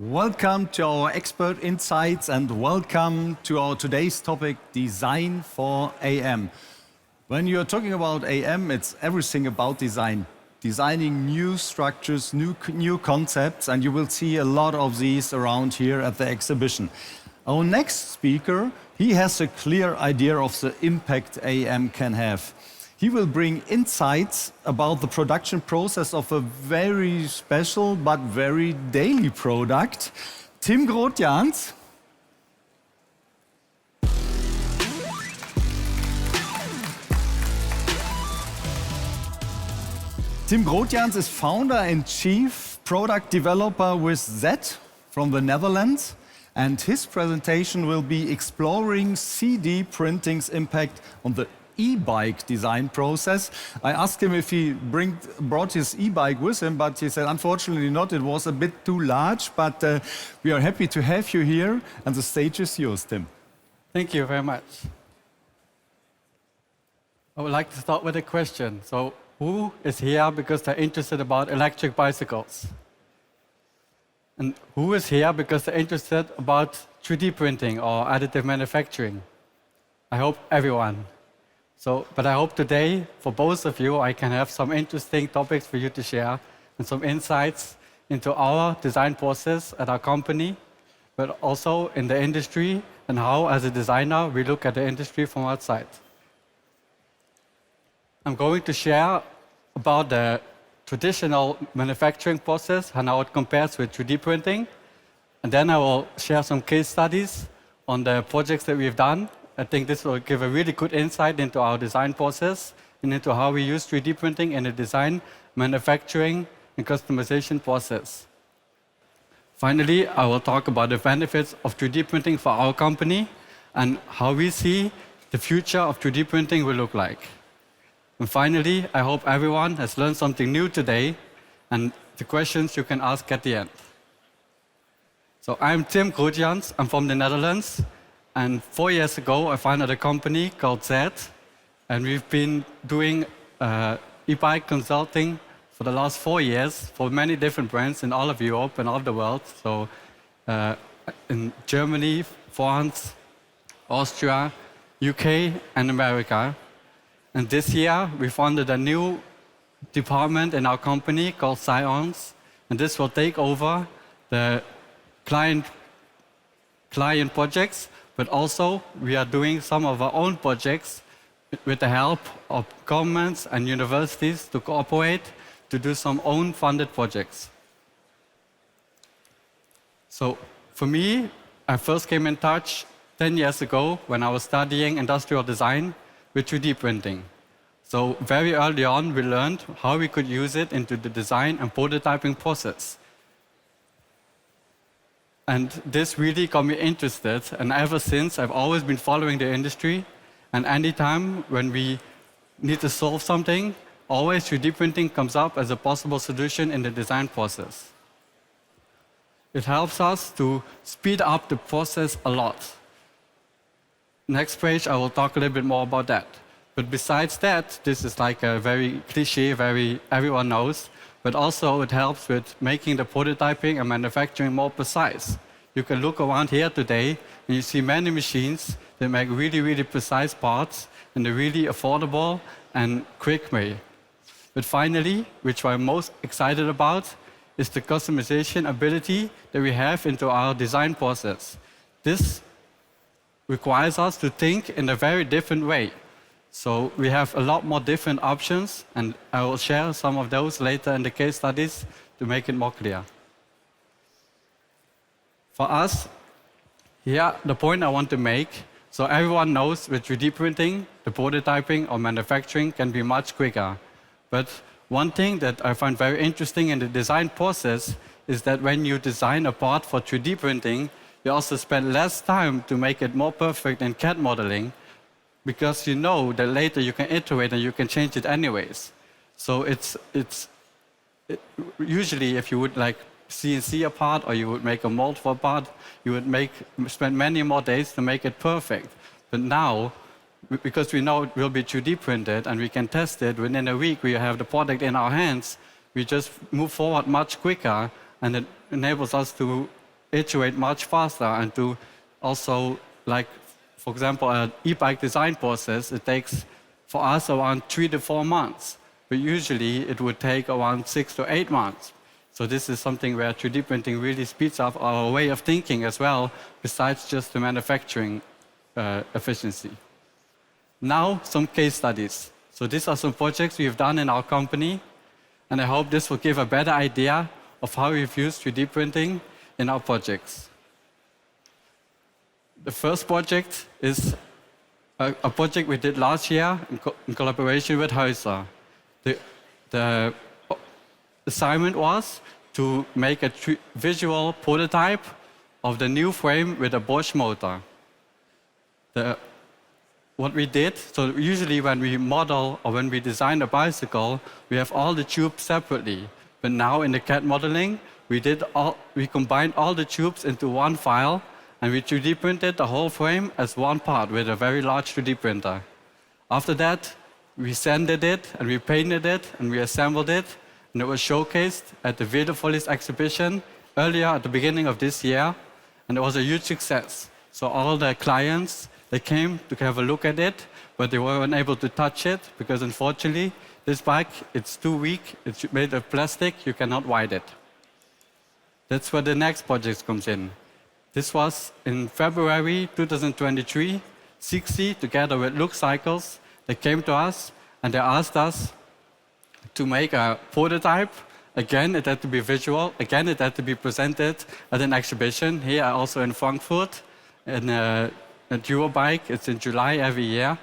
Welcome to our expert insights and welcome to our today's topic, Design for AM. When you're talking about AM, it's everything about design. Designing new structures, new concepts, and you will see a lot of these around here at the exhibition. Our next speaker, he has a clear idea of the impact AM can have. He will bring insights about the production process of a very special but very daily product. Tim Grootjans. Tim Grootjans is founder and chief product developer with Z from the Netherlands. And his presentation will be exploring 3D printing's impact on the e-bike design process. I asked him if he brought his e-bike with him, but he said, unfortunately not. It was a bit too large, but we are happy to have you here, and the stage is yours, Tim. Thank you very much. I would like to start with a question. So, who is here because they're interested about electric bicycles? And who is here because they're interested about 3D printing or additive manufacturing? I hope everyone. But I hope today, for both of you, I can have some interesting topics for you to share and some insights into our design process at our company, but also in the industry and how, as a designer, we look at the industry from outside. I'm going to share about the traditional manufacturing process and how it compares with 3D printing. And then I will share some case studies on the projects that we've done. I think this will give a really good insight into our design process and into how we use 3D printing in the design, manufacturing, and customization process. Finally, I will talk about the benefits of 3D printing for our company and how we see the future of 3D printing will look like. And finally, I hope everyone has learned something new today and the questions you can ask at the end. So I'm Tim Grootjans, I'm from the Netherlands. And 4 years ago, I founded a company called Z, and we've been doing e-bike consulting for the last 4 years for many different brands in all of Europe and all of the world. So in Germany, France, Austria, UK, and America. And this year, we founded a new department in our company called Science, and this will take over the client projects. But also, we are doing some of our own projects with the help of governments and universities to cooperate to do some own funded projects. So for me, I first came in touch 10 years ago when I was studying industrial design with 3D printing. So very early on, we learned how we could use it into the design and prototyping process. And this really got me interested, and ever since, I've always been following the industry. And anytime when we need to solve something, always 3D printing comes up as a possible solution in the design process. It helps us to speed up the process a lot. Next page, I will talk a little bit more about that. But besides that, this is like a very cliche, everyone knows, but also it helps with making the prototyping and manufacturing more precise. You can look around here today and you see many machines that make really, really precise parts in a really affordable and quick way. But finally, which I'm most excited about, is the customization ability that we have into our design process. This requires us to think in a very different way. So we have a lot more different options, and I will share some of those later in the case studies to make it more clear. For us, here, the point I want to make, so everyone knows with 3D printing, the prototyping or manufacturing can be much quicker. But one thing that I find very interesting in the design process is that when you design a part for 3D printing, you also spend less time to make it more perfect in CAD modeling, because you know that later you can iterate and you can change it anyways. So usually if you would like CNC a part or you would make a mold for a part, you would spend many more days to make it perfect. But now, because we know it will be 3D printed and we can test it within a week, we have the product in our hands, we just move forward much quicker, and it enables us to iterate much faster and to also, like, for example, an e-bike design process, it takes for us around 3 to 4 months, but usually it would take around 6 to 8 months. So this is something where 3D printing really speeds up our way of thinking as well, besides just the manufacturing efficiency. Now, some case studies. So these are some projects we've done in our company, and I hope this will give a better idea of how we've used 3D printing in our projects. The first project is a project we did last year in collaboration with Heuser. The assignment was to make a visual prototype of the new frame with a Bosch motor. What we did, so usually when we model or when we design a bicycle, we have all the tubes separately. But now in the CAD modeling, we combined all the tubes into one file, and we 3D printed the whole frame as one part with a very large 3D printer. After that, we sanded it, and we painted it, and we assembled it, and it was showcased at the Velopolis exhibition earlier at the beginning of this year, and it was a huge success. So all the clients, they came to have a look at it, but they weren't able to touch it, because unfortunately, this bike, it's too weak, it's made of plastic, you cannot ride it. That's where the next project comes in. This was in February 2023. Sixty, together with Look Cycles, they came to us and they asked us to make a prototype. Again, it had to be visual. Again, it had to be presented at an exhibition here also in Frankfurt. And at Eurobike, it's in July every year.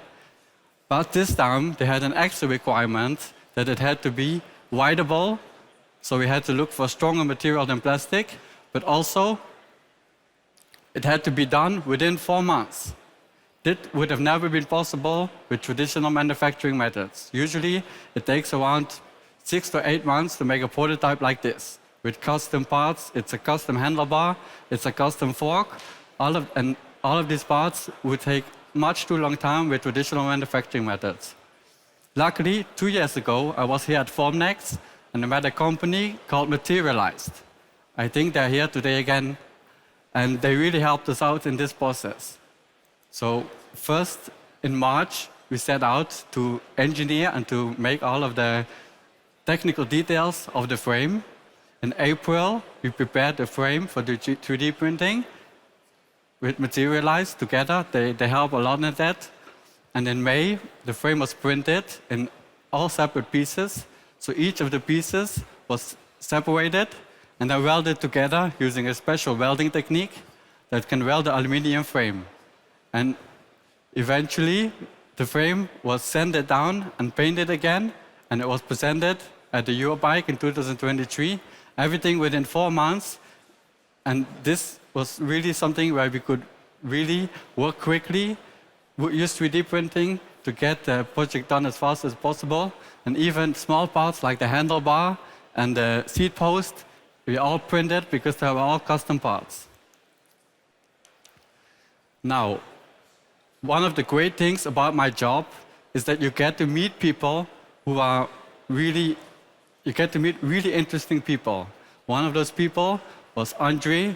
But this time, they had an extra requirement that it had to be rideable. So we had to look for stronger material than plastic, but also it had to be done within 4 months. That would have never been possible with traditional manufacturing methods. Usually, it takes around 6 to 8 months to make a prototype like this. With custom parts, it's a custom handlebar, it's a custom fork. All of these parts would take much too long time with traditional manufacturing methods. Luckily, 2 years ago, I was here at Formnext, and I met a company called Materialized. I think they're here today again, and they really helped us out in this process. So first, in March, we set out to engineer and to make all of the technical details of the frame. In April, we prepared the frame for the 3D printing with Materialized together. They help a lot in that. And in May, the frame was printed in all separate pieces. So each of the pieces was separated and then welded together using a special welding technique that can weld the aluminum frame. And eventually, the frame was sanded down and painted again, and it was presented at the Eurobike in 2023. Everything within 4 months, and this was really something where we could really work quickly, use 3D printing to get the project done as fast as possible, and even small parts like the handlebar and the seat post, we all printed because they were all custom parts. Now, one of the great things about my job is that you get to meet people who are really interesting people. One of those people was Andre.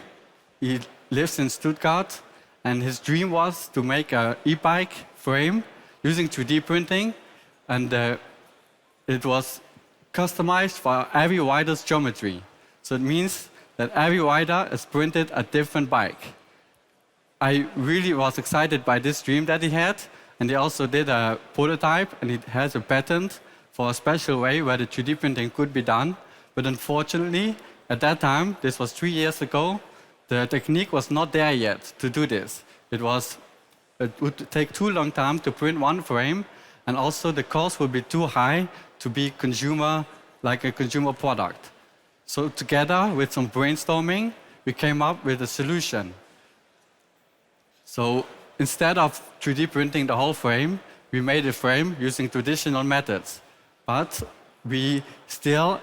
He lives in Stuttgart, and his dream was to make an e-bike frame using 3D printing, and it was customized for every rider's geometry. So it means that every rider is printed a different bike. I really was excited by this dream that he had, and he also did a prototype, and it has a patent for a special way where the 3D printing could be done. But unfortunately, at that time, this was 3 years ago, the technique was not there yet to do this. It would take too long time to print one frame, and also the cost would be too high to be like a consumer product. So together with some brainstorming, we came up with a solution. So instead of 3D printing the whole frame, we made a frame using traditional methods. But we still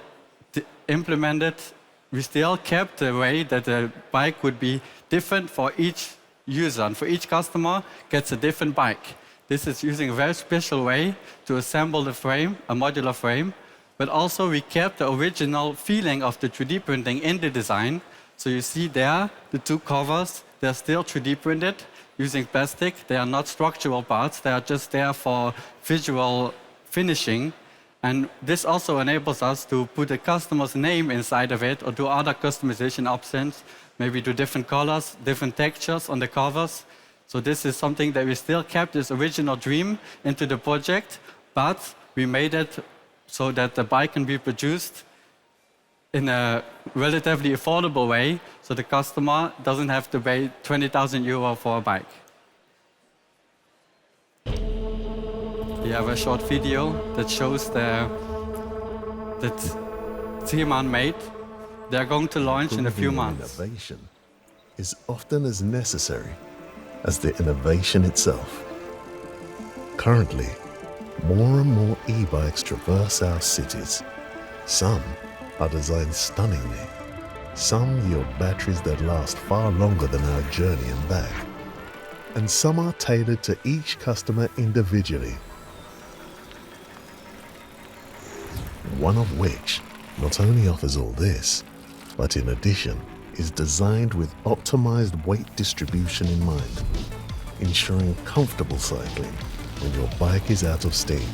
kept the way that the bike would be different for each user, and for each customer gets a different bike. This is using a very special way to assemble the frame, a modular frame, but also we kept the original feeling of the 3D printing in the design. So you see there, the two covers, they're still 3D printed using plastic. They are not structural parts. They are just there for visual finishing. And this also enables us to put the customer's name inside of it or do other customization options, maybe do different colors, different textures on the covers. So this is something that we still kept this original dream into the project, but we made it so that the bike can be produced in a relatively affordable way, so the customer doesn't have to pay 20,000 euro for a bike. We have a short video that shows that T-Man made. They're going to launch in a few months. Innovation is often as necessary as the innovation itself. Currently, more and more e-bikes traverse our cities. Some are designed stunningly. Some yield batteries that last far longer than our journey and back. And some are tailored to each customer individually. One of which not only offers all this, but in addition is designed with optimized weight distribution in mind, ensuring comfortable cycling when your bike is out of steam.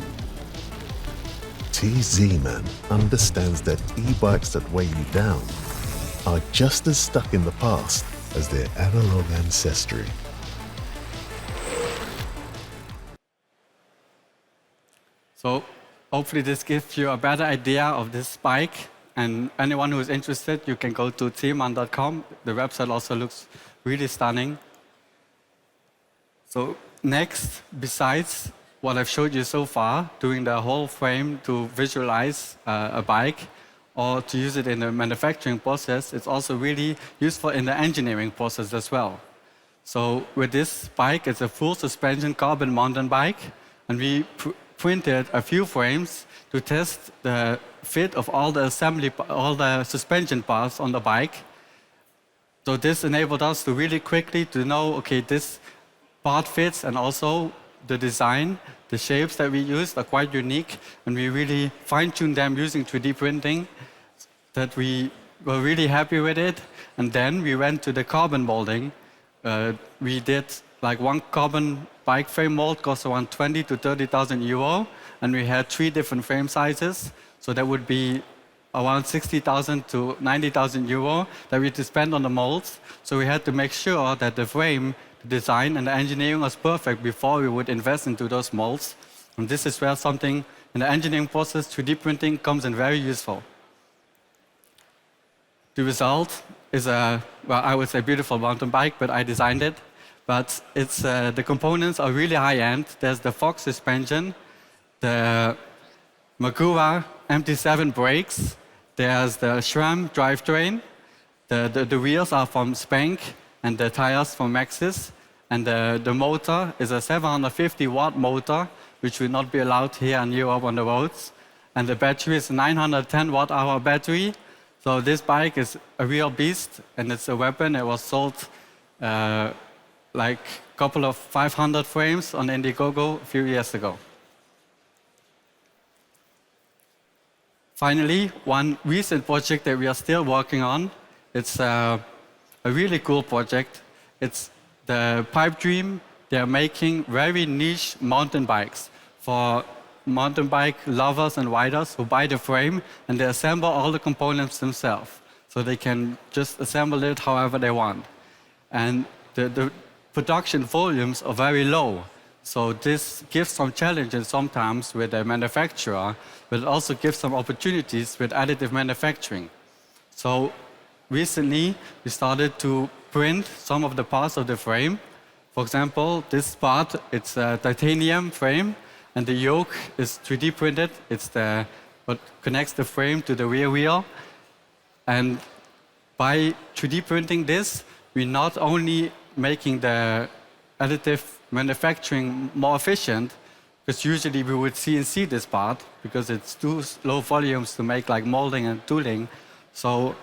TZ-Man understands that e-bikes that weigh you down are just as stuck in the past as their analog ancestry. So hopefully this gives you a better idea of this bike. And anyone who is interested, you can go to tman.com. The website also looks really stunning. So next, besides what I've showed you so far, doing the whole frame to visualize a bike or to use it in the manufacturing process, it's also really useful in the engineering process as well. So with this bike, it's a full suspension carbon mountain bike, and we printed a few frames to test the fit of all the suspension parts on the bike. So this enabled us to really quickly to know, okay, this part fits, and also the design, the shapes that we used are quite unique, and we really fine-tuned them using 3D printing, that we were really happy with it. And then we went to the carbon molding. We did like one carbon bike frame mold cost around 20 to 30,000 euro, and we had 3 different frame sizes. So that would be around 60,000 to 90,000 euro that we had to spend on the molds. So we had to make sure that the frame, the design, and the engineering was perfect before we would invest into those molds. And this is where something in the engineering process, 3D printing, comes in very useful. The result is a, well, I would say beautiful mountain bike, but I designed it. But it's, the components are really high-end. There's the Fox suspension, the Magura MT7 brakes, there's the SRAM drivetrain, the wheels are from Spank, and the tires from Maxxis, and the motor is a 750-watt motor, which will not be allowed here in Europe on the roads. And the battery is a 910 watt-hour battery. So this bike is a real beast, and it's a weapon. It was sold like a couple of 500 frames on Indiegogo a few years ago. Finally, one recent project that we are still working on, it's a really cool project. It's the Pipe Dream. They're making very niche mountain bikes for mountain bike lovers and riders who buy the frame, and they assemble all the components themselves. So they can just assemble it however they want. And the production volumes are very low. So this gives some challenges sometimes with the manufacturer, but it also gives some opportunities with additive manufacturing. So recently, we started to print some of the parts of the frame. For example, this part, it's a titanium frame, and the yoke is 3D printed. It's what connects the frame to the rear wheel. And by 3D printing this, we're not only making the additive manufacturing more efficient, because usually we would CNC this part because it's too low volumes to make like molding and tooling. So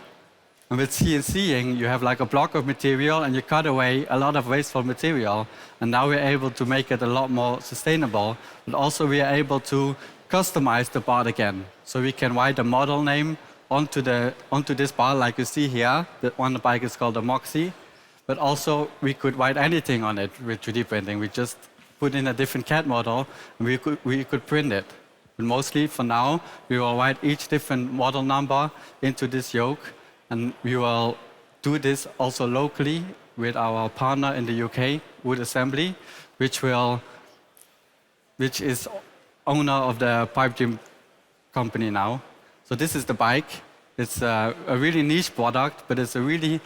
with CNCing, you have like a block of material and you cut away a lot of wasteful material. And now we're able to make it a lot more sustainable, but also we are able to customize the part again. So we can write a model name onto this bar, like you see here. The one bike is called the Moxie, but also we could write anything on it with 3D printing. We just put in a different CAD model, and we could print it. But mostly, for now, we will write each different model number into this yoke, and we will do this also locally with our partner in the UK, Wood Assembly, which is owner of the pipe dream company now. So this is the bike. It's a really niche product, but it's a really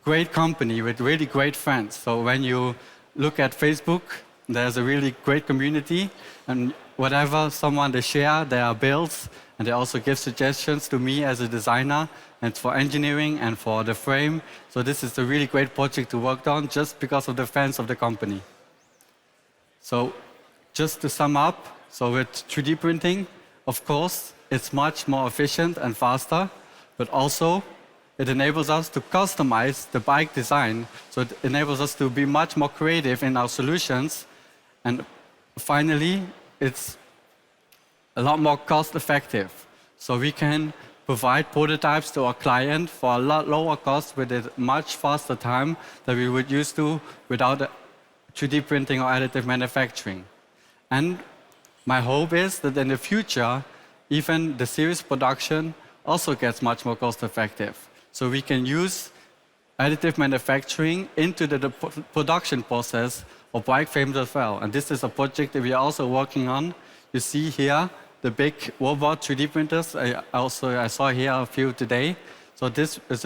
great company with really great friends. So when you look at Facebook, there's a really great community, and whatever someone they share their builds, and they also give suggestions to me as a designer, and for engineering and for the frame. So this is a really great project to work on just because of the fans of the company. So just to sum up, so with 3D printing, of course, it's much more efficient and faster, but also it enables us to customize the bike design. So it enables us to be much more creative in our solutions. And finally, it's a lot more cost effective. So we can provide prototypes to our client for a lot lower cost with a much faster time than we would used to without 3D printing or additive manufacturing. And my hope is that in the future, even the series production also gets much more cost effective. So we can use additive manufacturing into the production process of bike frames as well. And this is a project that we are also working on. You see here the big robot 3D printers. I saw here a few today. So this is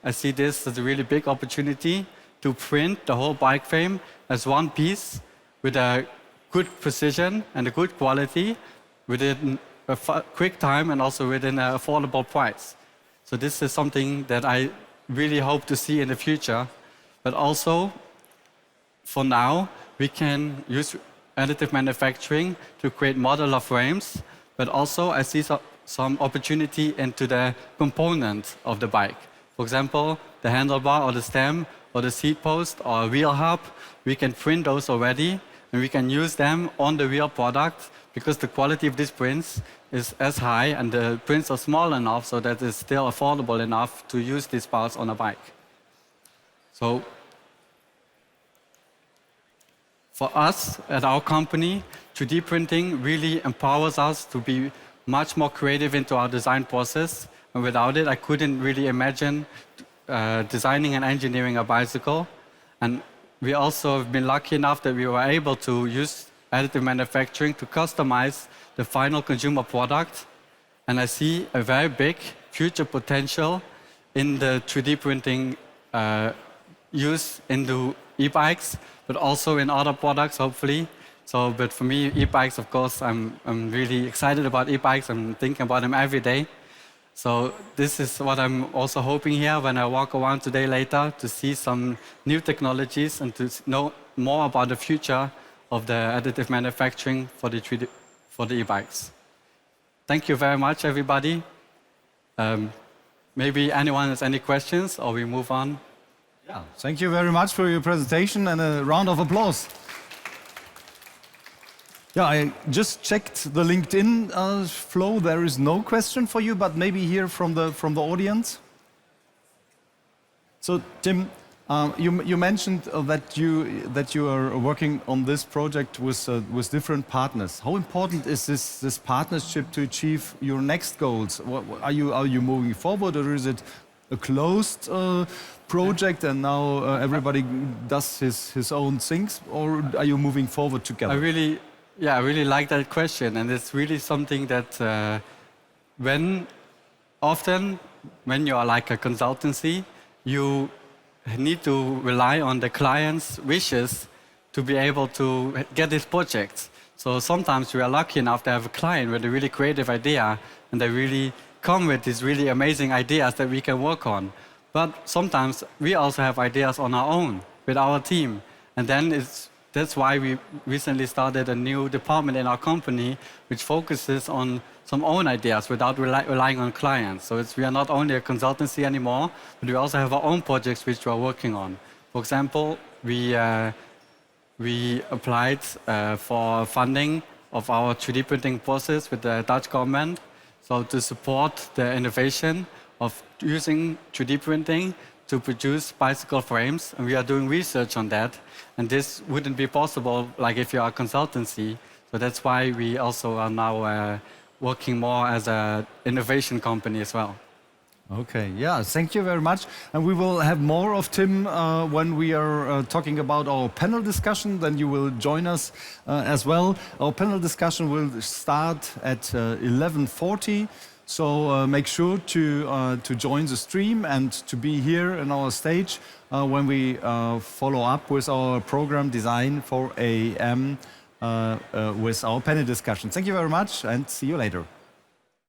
I see this as a really big opportunity to print the whole bike frame as one piece with a good precision and a good quality within a quick time and also within an affordable price. So this is something that I really hope to see in the future. But also, for now, we can use additive manufacturing to create modular frames, but also I see some opportunity into the component of the bike. For example, the handlebar or the stem or the seat post or a wheel hub, we can print those already, and we can use them on the real product because the quality of these prints is as high and the prints are small enough so that it's still affordable enough to use these parts on a bike. So for us at our company, 3D printing really empowers us to be much more creative into our design process. And without it, I couldn't really imagine designing and engineering a bicycle. And we also have been lucky enough that we were able to use additive manufacturing to customize the final consumer product. And I see a very big future potential in the 3D printing use into e-bikes, but also in other products, hopefully. So, but for me, e-bikes, of course, I'm really excited about e-bikes. I'm thinking about them every day. So this is what I'm also hoping here when I walk around today later, to see some new technologies and to know more about the future of the additive manufacturing for the e-bikes. Thank you very much, everybody. Maybe anyone has any questions, or we move on. Yeah, thank you very much for your presentation, and a round of applause. Yeah, I just checked the LinkedIn flow. There is no question for you, but maybe here from the audience. So, Tim, you mentioned that you are working on this project with different partners. How important is this partnership to achieve your next goals? Are you moving forward, or is it a closed project and now everybody does his own things, or are you moving forward together? I really like that question, and it's really something that often when you are like a consultancy, you need to rely on the client's wishes to be able to get this project. So sometimes we are lucky enough to have a client with a really creative idea, and they really come with these really amazing ideas that we can work on. But sometimes we also have ideas on our own with our team, and then that's why we recently started a new department in our company which focuses on some own ideas without relying on clients. So we are not only a consultancy anymore, but we also have our own projects which we are working on. For example, we applied for funding of our 3D printing process with the Dutch government. So to support the innovation of using 3D printing to produce bicycle frames, and we are doing research on that. And this wouldn't be possible like if you are a consultancy. So that's why we also are now working more as an innovation company as well. Okay, yeah, thank you very much. And we will have more of Tim when we are talking about our panel discussion. Then you will join us as well. Our panel discussion will start at 11:40. So make sure to join the stream and to be here in our stage when we follow up with our program Design for AM with our panel discussion. Thank you very much and see you later.